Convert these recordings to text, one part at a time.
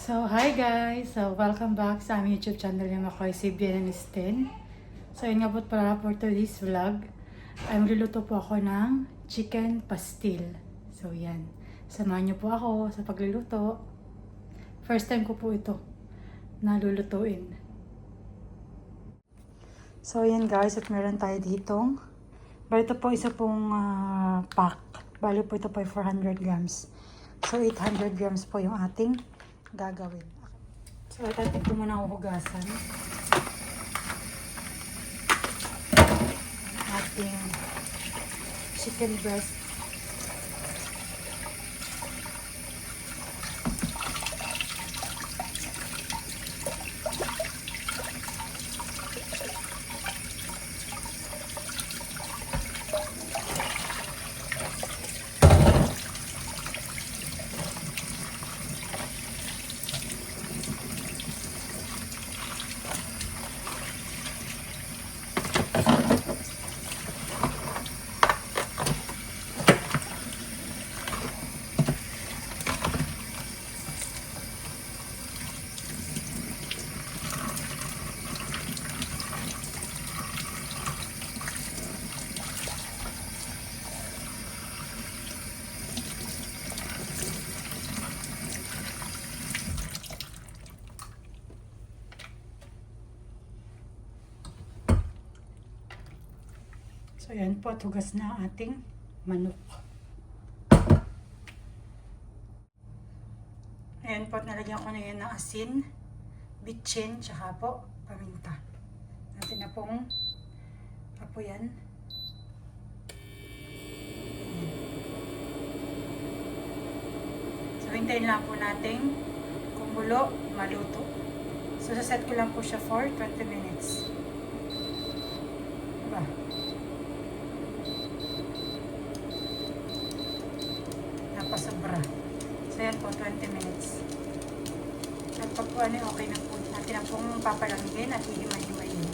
So, hi guys! So, welcome back sa aming YouTube channel yung ako, si Bienanisten. So, yun nga po para for today's vlog. Ay, magluluto po ako ng chicken pastil. So, yan. Samahan niyo po ako sa pagluluto. First time ko po ito na lulutuin. So, yan guys. At meron tayo ditong. Bali ito po isa pong pack. Bali po ito po 400 grams. So, 800 grams po yung ating gagawin. So, itatin ko muna ang hugasan. Ating chicken breast. So, yan po at hugas na ang ating manok. Ayan po at nalagyan ko na yan ng asin, bitchin, tsaka po paminta. Natin na pong apoyan. So, hintayin lang po natin kumulo, maluto. So, saset ko lang po siya for 20 minutes. Diba? Napasobra. So, yan po, 20 minutes. At pag po okay na po, natin na pong papalamigin at hihimay-himayin.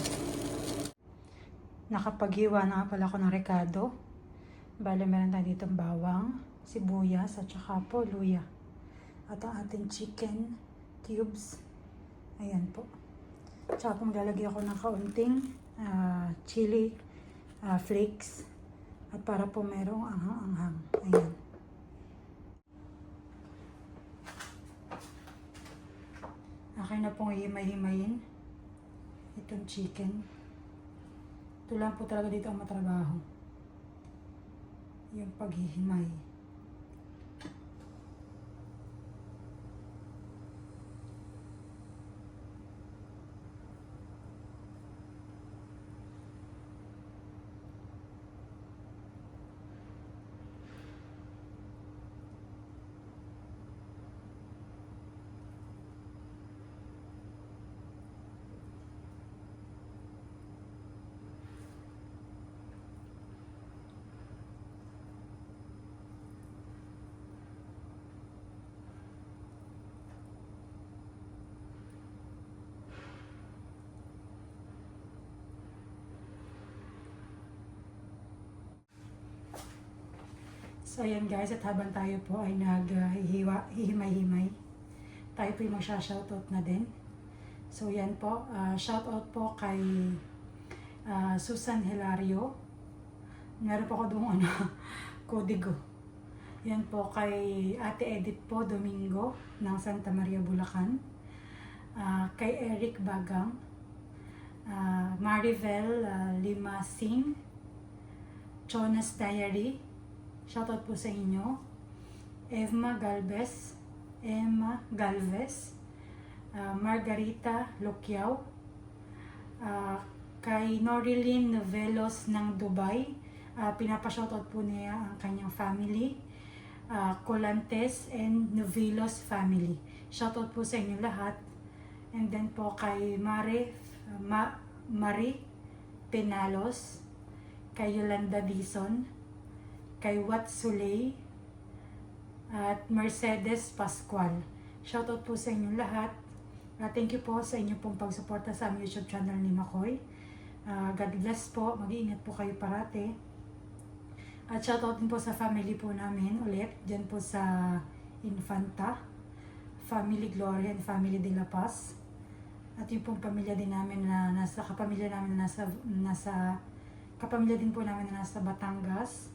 Nakapaghiwa na pala ako ng rekado. Bale, meron tayo ditong bawang, sibuyas, at saka po luya. At ang ating chicken cubes. Ayan po. Tsaka po maglalagay ako ng kaunting chili flakes. At para po merong anghang-anghang. Ayan. Okay na pong hihimay-himayin itong chicken. Ito lang po talaga dito ang matrabaho. Yung paghihimay. So, ayan guys, at habang tayo po ay hihimay-himay, tayo po yung magsha-shoutout na din. So, yan po, shoutout po kay Susan Hilario. Meron po ako doon kodigo. Yan po kay Ate Edith po Domingo ng Santa Maria, Bulacan. Kay Eric Bagang, Maribel Lima Singh, Jonas Diary. Shoutout po sa inyo. Emma Galvez, Margarita Loquiao, kay Norilyn Novelos ng Dubai. Pinapa-shoutout po niya ang kanyang family. Colantes and Novelos family. Shoutout po sa inyo lahat. And then po kay Marie Penalos, kay Yolanda Dizon, kay Wat Suley, at Mercedes Pascual. Shoutout po sa inyo lahat. Thank you po sa inyo pong pagsuporta sa aming YouTube channel ni Makoy. God bless po. Mag-iingat po kayo parate. At shoutout din po sa family po namin ulit. Diyan po sa Infanta Family Gloria and Family De La Paz. At yung pong pamilya din namin na kapamilya namin na kapamilya din po namin na nasa Batangas,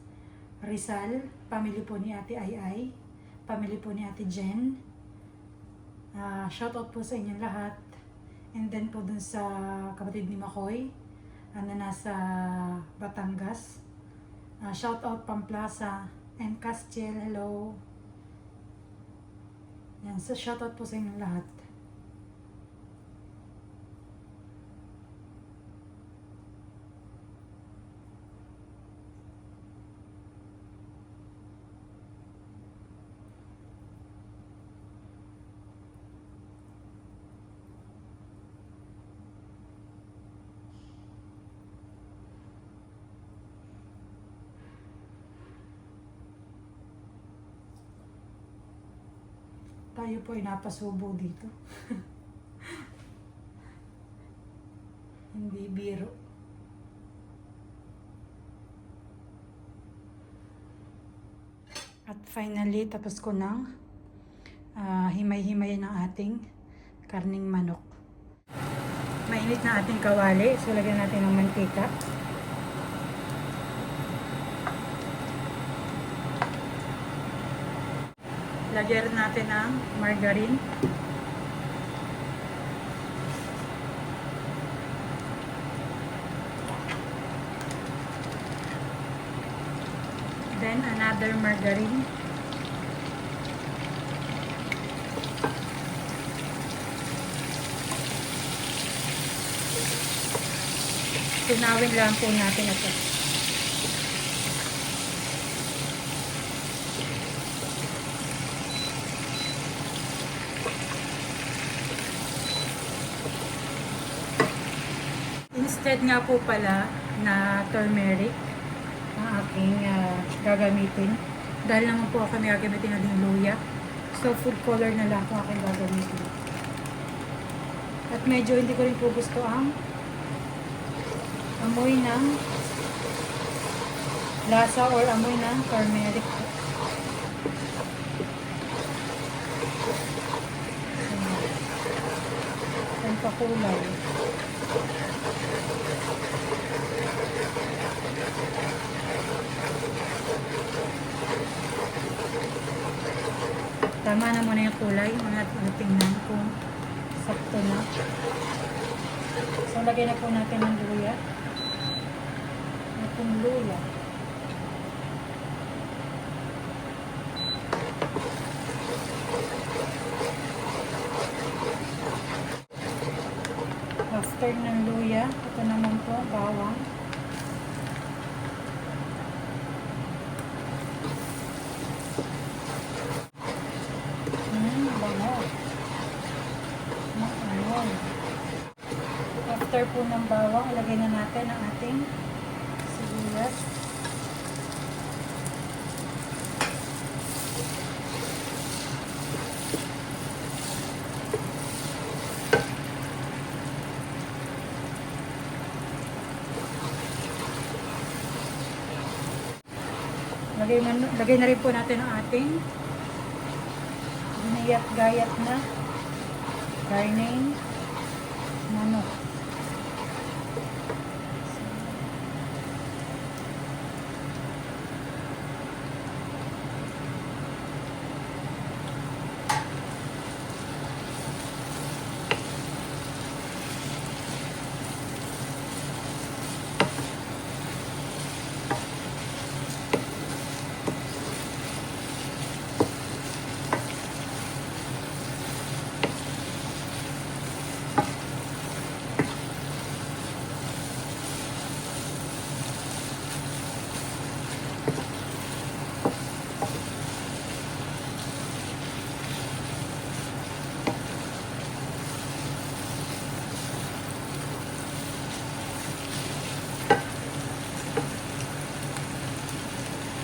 Rizal, family po ni Ate Ay, family po ni Ate Jen. Shoutout po sa inyong lahat. And then po dun sa kapatid ni Makoy na nasa Batangas. Shoutout Pamplasa and Castiel, hello. Yan, so shoutout po sa inyong lahat. Tayo po ay napasubo dito. Hindi biro. At finally, tapos ko ng himay-himay ng ating karning manok. Mainit na ating kawali, so lagyan natin ng mantika. Lagyan natin ng margarine. Then another margarine. Tunawin lang po natin ito. Instead nga po pala na turmeric ang aking gagamitin. Dahil naman po ako may gagamitin na din luya. So food color na lang po aking gagamitin. At medyo hindi ko rin po gusto ang amoy ng lasa or amoy ng turmeric. Ang pakulay. Tama na muna yung kulay. Tingnan kung sakto na. So, lagyan na po natin ng luya. Itong luya. After ng luya, ito naman po, bawang. Bango. After po ng bawang, ilagay na natin ang ating sibuyas. Lagay na rin po natin ang ating ginayat-gayat na karning manok.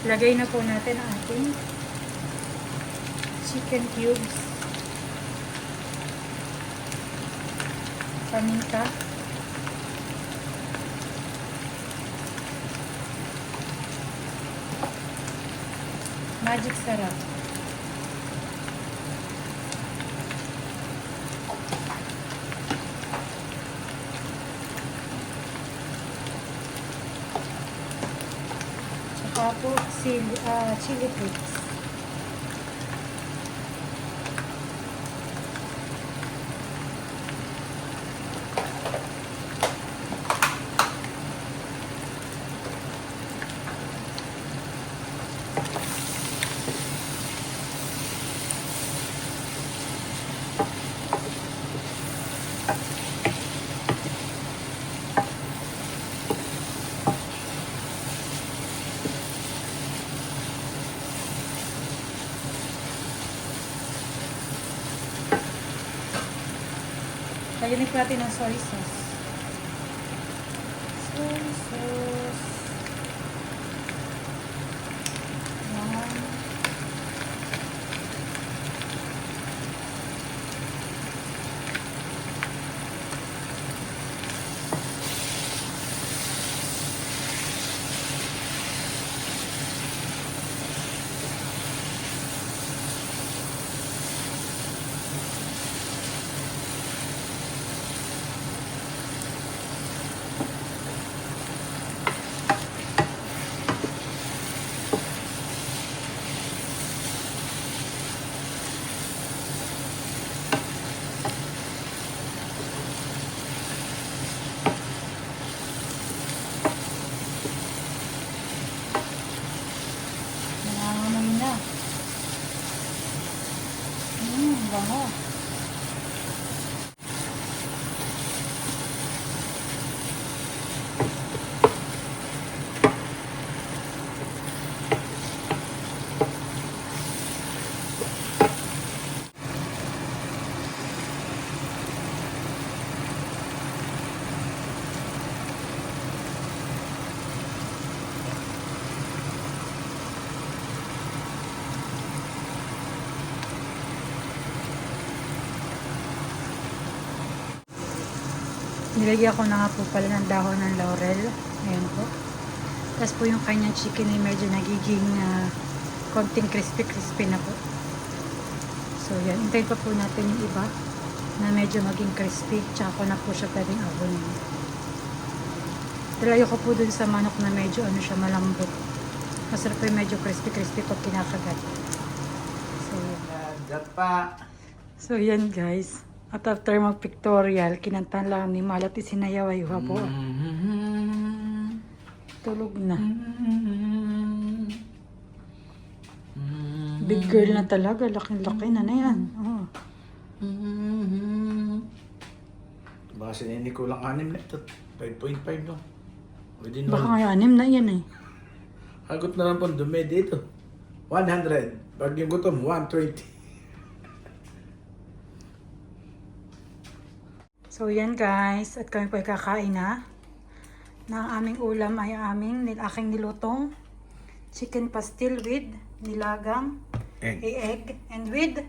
Lagay na po natin ang ating chicken cubes, paminta, magic sarap, saka po chili flakes. Lagyan po natin ng soy sauce. Soy sauce. Yan. Nangangamoy na. Bango. Nilagyan ko na nga po pala ng dahon ng laurel. Ayan po. Tapos po yung kanyang chicken ay medyo nagiging konting crispy na po. So yan. Hintayin pa po natin yung iba na medyo maging crispy. Tsaka ko na po siya pwedeng abunin. Dalayo ko po dun sa manok na medyo siya malambot. Masarap po yung medyo crispy pag kinakagat. So yan. So yan guys. At after mag-pictorial, kinantan lang ni Malat isinayaw ay po. Tulog na. Big girl na talaga. Laki-laki na yan. Oh. Baka sinini ko lang 6 na ito. 5.5 no. Baka nga 6 na yan eh. Hagot na lang po dumi dito. 100. Pag yung gutom, 120. So yan guys, at kami po ay kakain na. Na ang aming ulam ay aking nilutong chicken pastil with nilagang egg and with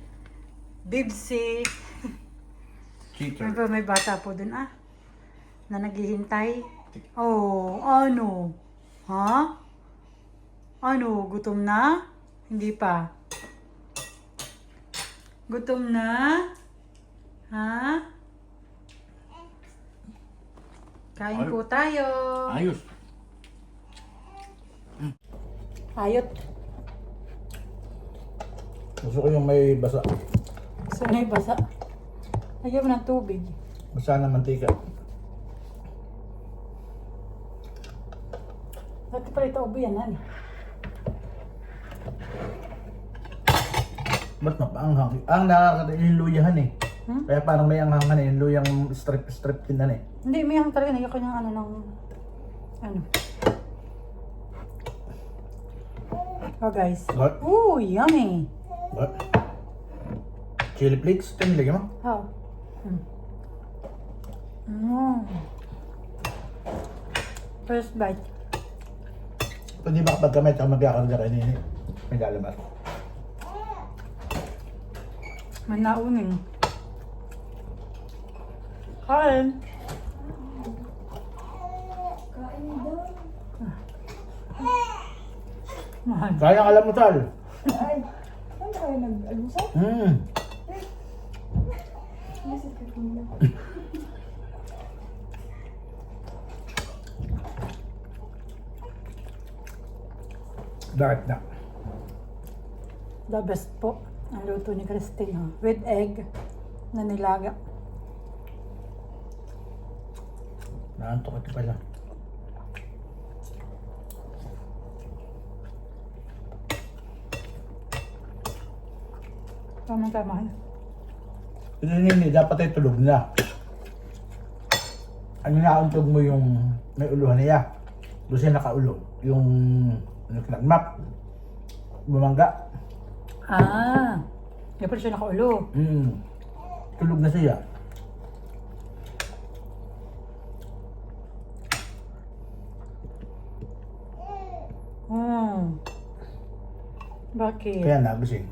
bibsi. Cheater. May bata po dun na naghihintay. Oh, ano? Ha? Ano? Gutom na? Hindi pa. Gutom na? Ha? Kain po tayo. Ayos. Ayot. Gusto ko yung may basa. Gusto na basa. Lagyan mo ng tubig. Basa na mantika. Dati pala ito ubo yan, Ba't mapaanghang? Ang nakakatayin yung luyahan eh. Kaya parang may anghangan eh. Yung luyang strip din na eh. Hindi, may ang talaga. Nagyan ko ng Oh guys. What? Ooh, yummy. What? Chili flakes? Ito nilagay mo? Oh. First bite. Pwede ba kapag kamay at magkakarga kayo nini? May lalabas. May nauning. Kain. Mahal. Kaya ang alamutal. Ay, saan kayo nag-alusap? Nasip ka kung Bakit na? The best po ang luto ni Christine, oh. With egg na nilaga. Naantok ito pala. Tama-tama. Hindi, dapat ay tulog na. Ano nauntog mo yung may uluhan niya? Doon siya nakaulo. Yung nagmap. Bumangga. Ah, hindi pa siya nakaulo. Tulog na siya. Bakit? Kaya nagising.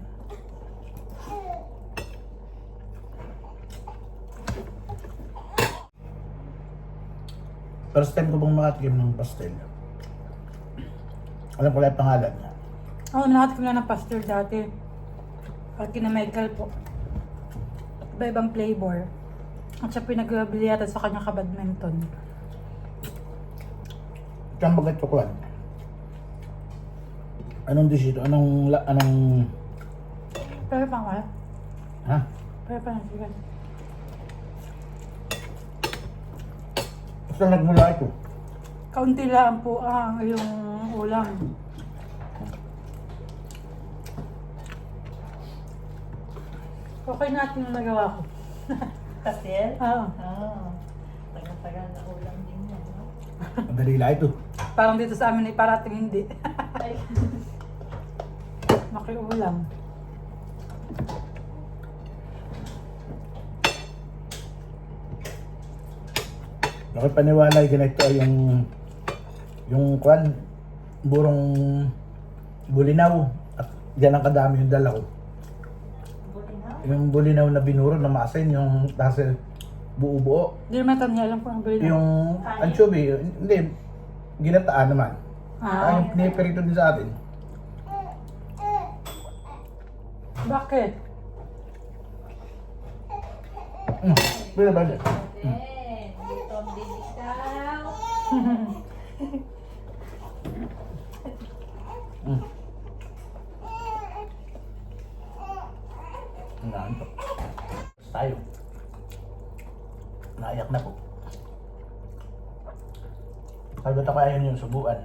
First time ko bang makatikim ng pastel. Alam ko lang yung pangalan niya. Oo, lahat ko na ng pastel dati. At kina Michael po. Iba-ibang flavor. At siya pinagbili yata sa kanyang kabadminton. Saan ba ito kuhan? Anong dish ito? Anong... Pero pa nga. Ha? Pero pa nga. Sige. Saan nagmula ito? Kaunti lang po ang yung ulam. Okay natin yung nagawa ko. Pastel? Oo. Oo. Tagal-tagal na ulam din yan, no? Ang dali lang ito. Parang dito sa amin ay parating hindi. Ay, Makiulam. Nakipaniwala yung ganito ay yung kuhan, burong bulinaw. At yan ang kadami yung dala ko. bulinaw. Yung bulinaw na binuro na maasin, yung nasa buo-buo. Hindi naman tayo alam kung ang bili na. Yung anchovy, hindi, ginataan naman. Ah, Yung piniperito din sa atin. bakit? Pwede ba? Eh, dito ang dilikaw. Naanto. Tayo. Naiyak na po. Sabi ko ayaw niyo subuan.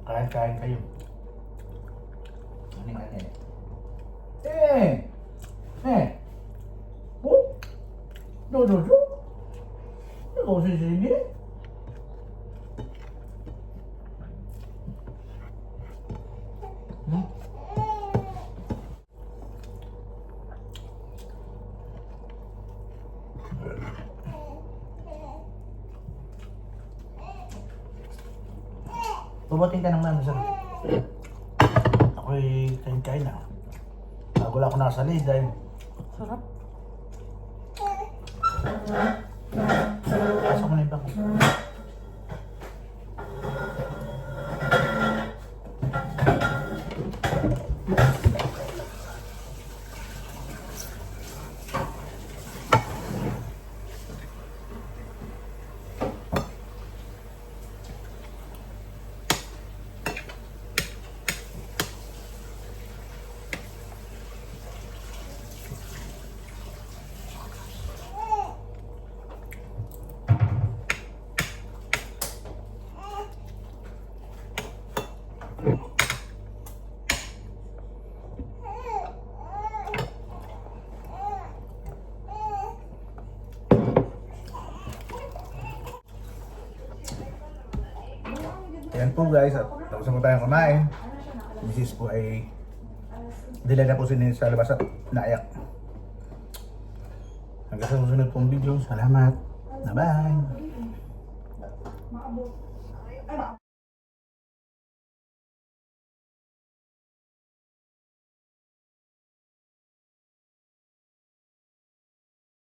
Kain-kain kayo. Ano nga eh? Oh! No. Ikaw sisigi? Bumating ka ng mami sa ako'y kain-kain na. Bago lang ako nakasali dahil Sarap. pasok mo na yung bako. Ayan po guys, at tapos na po tayong kumain. Mrs. po ay dila na po sinin sa labas at naiyak. Hanggang sa susunod pong video. Salamat. Bye-bye.